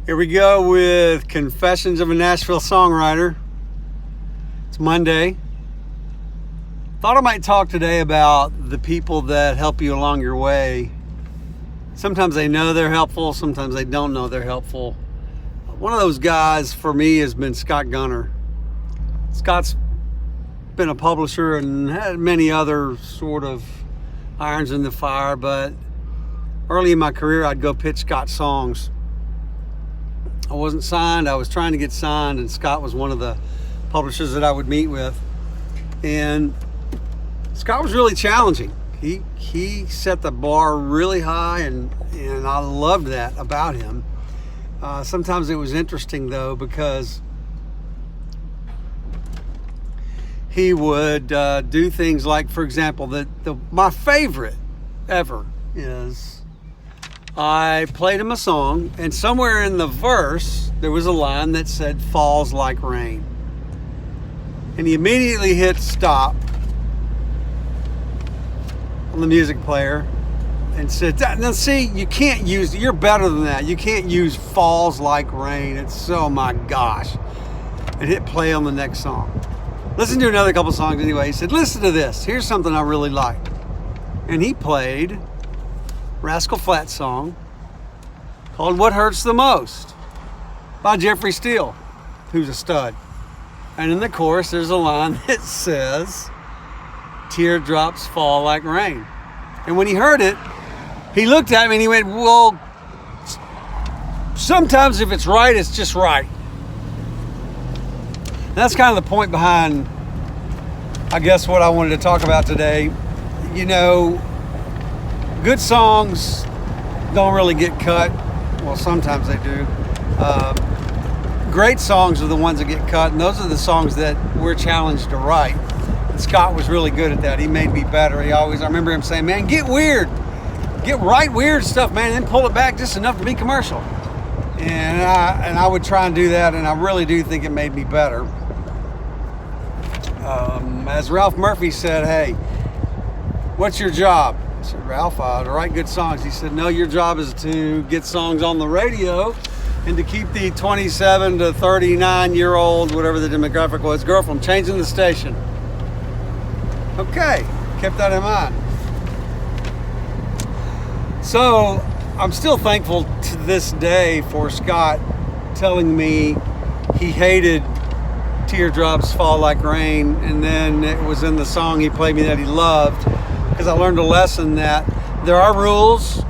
Here we go with Confessions of a Nashville Songwriter. It's Monday. Thought I might talk today about the people that help you along your way. Sometimes they know they're helpful, sometimes they don't know they're helpful. One of those guys for me has been Scott Gunter. Scott's been a publisher and had many other sort of irons in the fire, but early in my career I'd go pitch Scott songs. I wasn't signed. I was trying to get signed, and Scott was one of the publishers that I would meet with. And Scott was really challenging. He set the bar really high, and I loved that about him. Sometimes it was interesting, though, because he would do things like, for example, my favorite ever is I played him a song, and somewhere in the verse, there was a line that said, "Falls like rain." And he immediately hit stop on the music player and said, "Now see, you can't use, you're better than that. You can't use falls like rain." It's so, oh my gosh. And hit play on the next song. Listen to another couple songs anyway. He said, "Listen to this. Here's something I really like." And he played Rascal Flatts song called "What Hurts the Most" by Jeffrey Steele, who's a stud. And in the chorus, there's a line that says, "Teardrops fall like rain." And when he heard it, he looked at me and he went, "Well, sometimes if it's right, it's just right." And that's kind of the point behind, I guess, what I wanted to talk about today. You know, good songs don't really get cut. Well, sometimes they do. Great songs are the ones that get cut, and those are the songs that we're challenged to write. And Scott was really good at that. He made me better. I remember him saying, "Man, get weird. Write weird stuff, man, and then pull it back just enough to be commercial." And I would try and do that, and I really do think it made me better. As Ralph Murphy said, "Hey, what's your job?" I said, "Ralph, to write good songs." He said, "No, your job is to get songs on the radio and to keep the 27 to 39-year-old, whatever the demographic was, girl from changing the station." Okay, kept that in mind. So I'm still thankful to this day for Scott telling me he hated "Teardrops Fall Like Rain," and then it was in the song he played me that he loved, because I learned a lesson that there are rules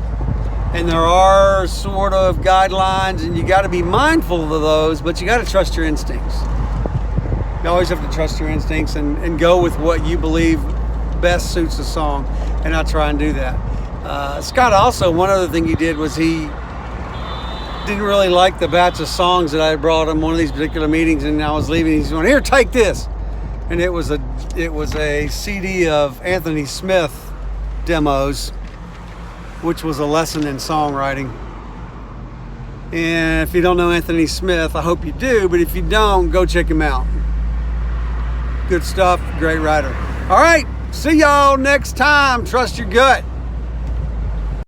and there are sort of guidelines, and you got to be mindful of those, but you got to trust your instincts. You always have to trust your instincts and go with what you believe best suits the song, and I try and do that. Scott also, one other thing he did was he didn't really like the batch of songs that I brought him one of these particular meetings, and I was leaving. He's going, "Here, take this." And it was a CD of Anthony Smith demos, which was a lesson in songwriting. And if you don't know Anthony Smith, I hope you do, but if you don't, go check him out. Good stuff, great writer. All right, see y'all next time. Trust your gut.